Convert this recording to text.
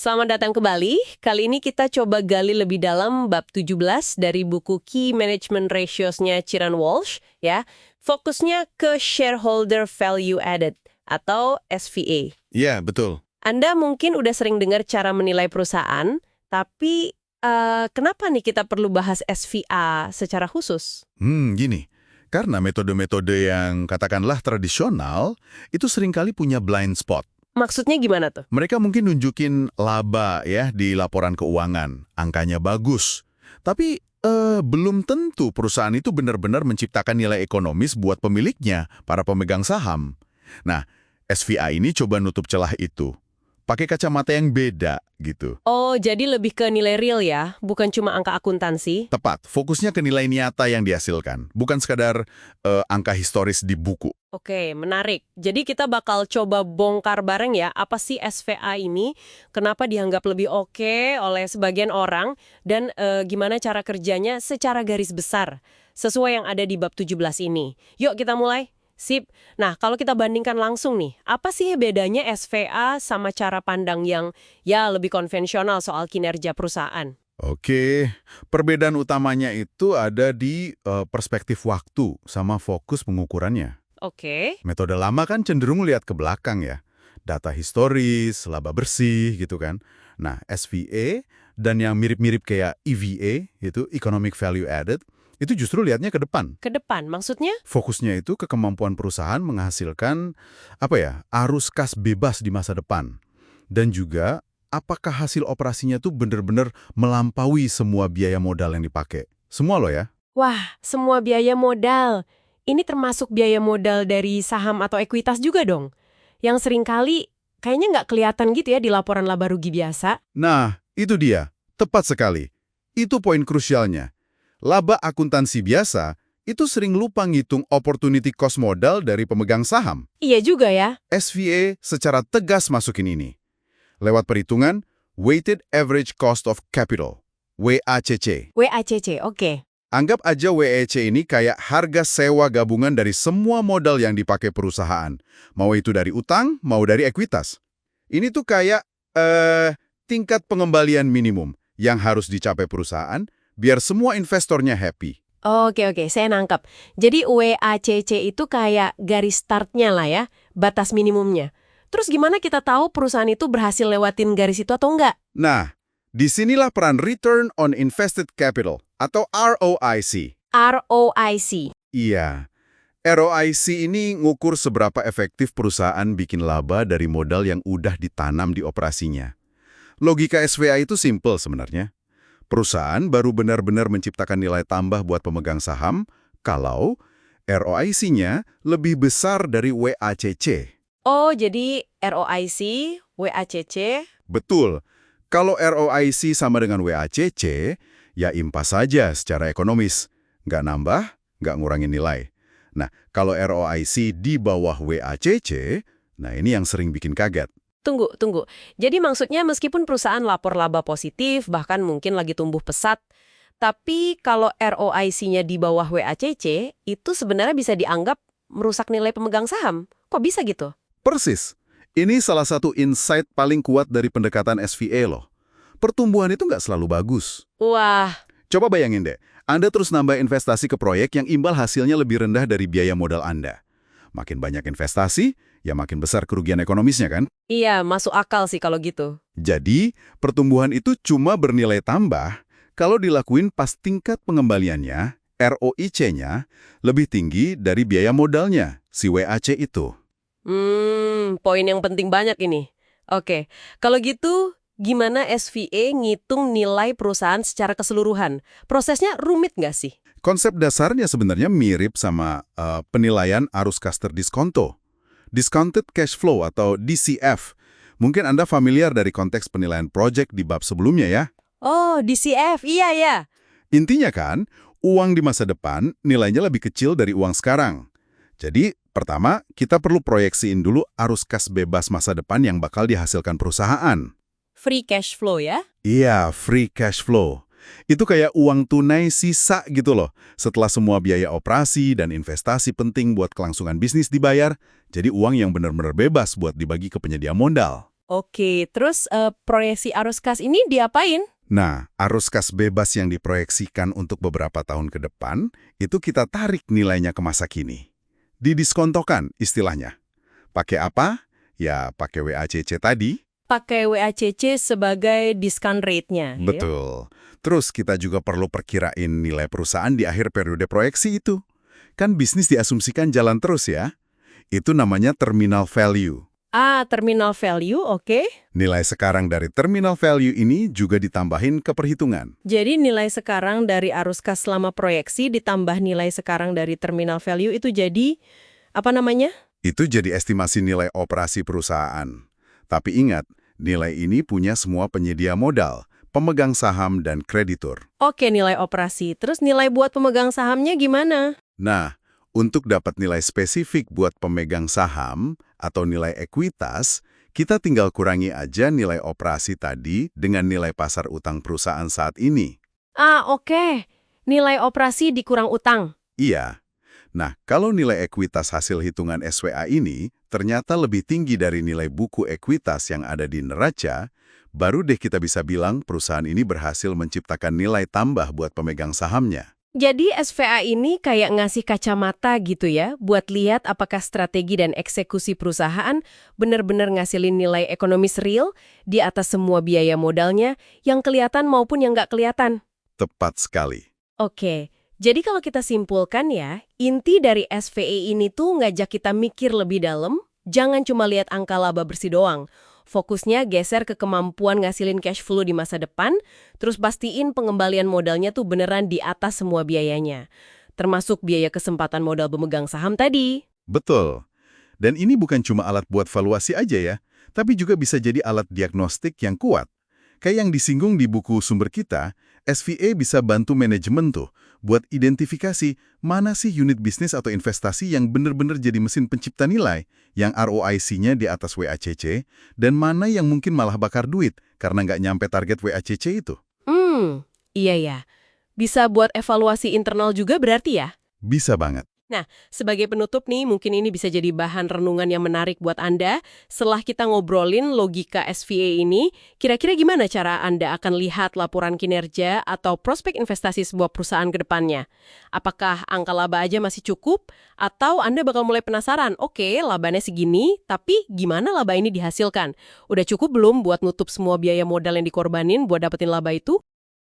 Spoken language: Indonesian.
Selamat datang kembali. Kali ini kita coba gali lebih dalam bab 17 dari buku Key Management Ratios-nya Ciaran Walsh, ya. Fokusnya ke Shareholder Value Added atau SVA. Iya, betul. Anda mungkin udah sering dengar cara menilai perusahaan, tapi kenapa nih kita perlu bahas SVA secara khusus? Gini. Karena metode-metode yang katakanlah tradisional, itu seringkali punya blind spot. Maksudnya gimana tuh? Mereka mungkin nunjukin laba ya di laporan keuangan, angkanya bagus. Tapi belum tentu perusahaan itu benar-benar menciptakan nilai ekonomis buat pemiliknya, para pemegang saham. Nah, SVA ini coba nutup celah itu. Pakai kacamata yang beda gitu. Oh, jadi lebih ke nilai real ya, bukan cuma angka akuntansi? Tepat, fokusnya ke nilai nyata yang dihasilkan, bukan sekadar angka historis di buku. Oke, menarik. Jadi kita bakal coba bongkar bareng ya, apa sih SVA ini, kenapa dianggap lebih oke oleh sebagian orang, dan gimana cara kerjanya secara garis besar, sesuai yang ada di bab 17 ini. Yuk kita mulai. Sip. Nah, kalau kita bandingkan langsung nih, apa sih bedanya SVA sama cara pandang yang ya lebih konvensional soal kinerja perusahaan? Oke, perbedaan utamanya itu ada di perspektif waktu sama fokus pengukurannya. Oke. Metode lama kan cenderung lihat ke belakang ya. Data historis, laba bersih gitu kan. Nah, SVA dan yang mirip-mirip kayak EVA, itu Economic Value Added, itu justru lihatnya ke depan. Ke depan, maksudnya? Fokusnya itu ke kemampuan perusahaan menghasilkan arus kas bebas di masa depan. Dan juga apakah hasil operasinya tuh benar-benar melampaui semua biaya modal yang dipakai. Semua loh ya. Wah, semua biaya modal. Ini termasuk biaya modal dari saham atau ekuitas juga dong? Yang seringkali kayaknya nggak kelihatan gitu ya di laporan laba rugi biasa. Nah, itu dia. Tepat sekali. Itu poin krusialnya. Laba akuntansi biasa itu sering lupa ngitung opportunity cost modal dari pemegang saham. Iya juga ya. SVA secara tegas masukin ini. Lewat perhitungan Weighted Average Cost of Capital, WACC. WACC, oke. Anggap aja WACC ini kayak harga sewa gabungan dari semua modal yang dipakai perusahaan. Mau itu dari utang, mau dari ekuitas. Ini tuh kayak tingkat pengembalian minimum yang harus dicapai perusahaan biar semua investornya happy. Oke, saya nangkap. Jadi WACC itu kayak garis startnya lah ya, batas minimumnya. Terus gimana kita tahu perusahaan itu berhasil lewatin garis itu atau enggak? Nah, disinilah peran Return on Invested Capital atau ROIC. ROIC. Iya, ROIC ini ngukur seberapa efektif perusahaan bikin laba dari modal yang udah ditanam di operasinya. Logika SVA itu simple sebenarnya. Perusahaan baru benar-benar menciptakan nilai tambah buat pemegang saham kalau ROIC-nya lebih besar dari WACC. Oh, jadi ROIC, WACC. Betul. Kalau ROIC sama dengan WACC, ya impas saja secara ekonomis. Nggak nambah, nggak ngurangin nilai. Nah, kalau ROIC di bawah WACC, nah ini yang sering bikin kaget. Tunggu. Jadi maksudnya meskipun perusahaan lapor laba positif, bahkan mungkin lagi tumbuh pesat, tapi kalau ROIC-nya di bawah WACC, itu sebenarnya bisa dianggap merusak nilai pemegang saham. Kok bisa gitu? Persis. Ini salah satu insight paling kuat dari pendekatan SVA loh. Pertumbuhan itu nggak selalu bagus. Wah, Coba bayangin deh, Anda terus nambah investasi ke proyek yang imbal hasilnya lebih rendah dari biaya modal Anda. Makin banyak investasi, ya makin besar kerugian ekonomisnya kan? iya masuk akal sih kalau gitu. Jadi, pertumbuhan itu cuma bernilai tambah kalau dilakuin pas tingkat pengembaliannya, ROIC-nya, lebih tinggi dari biaya modalnya, si WAC itu. Poin yang penting banyak ini. Oke, kalau gitu gimana SVA ngitung nilai perusahaan secara keseluruhan? Prosesnya rumit nggak sih? Konsep dasarnya sebenarnya mirip sama penilaian arus kas terdiskonto. Discounted Cash Flow atau DCF. Mungkin Anda familiar dari konteks penilaian proyek di bab sebelumnya ya. Oh, DCF, iya ya. Intinya kan, uang di masa depan nilainya lebih kecil dari uang sekarang. Jadi, pertama, kita perlu proyeksiin dulu arus kas bebas masa depan yang bakal dihasilkan perusahaan. Free cash flow ya? Iya, free cash flow. Itu kayak uang tunai sisa gitu loh. Setelah semua biaya operasi dan investasi penting buat kelangsungan bisnis dibayar, jadi uang yang benar-benar bebas buat dibagi ke penyedia modal. Oke, terus proyeksi arus kas ini diapain? Nah, arus kas bebas yang diproyeksikan untuk beberapa tahun ke depan, itu kita tarik nilainya ke masa kini. Didiskontokan istilahnya. Pakai apa? Ya, pakai WACC tadi. Pakai WACC sebagai discount rate-nya. Ya? Betul. Terus kita juga perlu perkirain nilai perusahaan di akhir periode proyeksi itu. Kan bisnis diasumsikan jalan terus ya. Itu namanya terminal value. Terminal value, oke. Nilai sekarang dari terminal value ini juga ditambahin ke perhitungan. Jadi nilai sekarang dari arus kas selama proyeksi ditambah nilai sekarang dari terminal value itu jadi, apa namanya? Itu jadi estimasi nilai operasi perusahaan. Tapi ingat, nilai ini punya semua penyedia modal, pemegang saham dan kreditur. Oke, nilai operasi. Terus nilai buat pemegang sahamnya gimana? Nah, untuk dapat nilai spesifik buat pemegang saham atau nilai ekuitas, kita tinggal kurangi aja nilai operasi tadi dengan nilai pasar utang perusahaan saat ini. Oke. Nilai operasi dikurang utang. Iya. Nah, kalau nilai ekuitas hasil hitungan SWA ini ternyata lebih tinggi dari nilai buku ekuitas yang ada di neraca, baru deh kita bisa bilang perusahaan ini berhasil menciptakan nilai tambah buat pemegang sahamnya. Jadi SVA ini kayak ngasih kacamata gitu ya, buat lihat apakah strategi dan eksekusi perusahaan benar-benar ngasilin nilai ekonomis real di atas semua biaya modalnya yang kelihatan maupun yang nggak kelihatan. Tepat sekali. Oke, jadi kalau kita simpulkan ya, inti dari SVA ini tuh ngajak kita mikir lebih dalam, jangan cuma lihat angka laba bersih doang. Fokusnya geser ke kemampuan ngasilin cash flow di masa depan, terus pastiin pengembalian modalnya tuh beneran di atas semua biayanya. Termasuk biaya kesempatan modal pemegang saham tadi. Betul. Dan ini bukan cuma alat buat valuasi aja ya, tapi juga bisa jadi alat diagnostik yang kuat. Kayak yang disinggung di buku sumber kita, SVA bisa bantu manajemen tuh buat identifikasi mana sih unit bisnis atau investasi yang benar-benar jadi mesin pencipta nilai, yang ROIC-nya di atas WACC, dan mana yang mungkin malah bakar duit karena nggak nyampe target WACC itu. Iya ya. Bisa buat evaluasi internal juga berarti ya? Bisa banget. Nah, sebagai penutup nih, mungkin ini bisa jadi bahan renungan yang menarik buat Anda. Setelah kita ngobrolin logika SVA ini, kira-kira gimana cara Anda akan lihat laporan kinerja atau prospek investasi sebuah perusahaan ke depannya? Apakah angka laba aja masih cukup? Atau Anda bakal mulai penasaran, oke, labanya segini, tapi gimana laba ini dihasilkan? Udah cukup belum buat nutup semua biaya modal yang dikorbanin buat dapetin laba itu?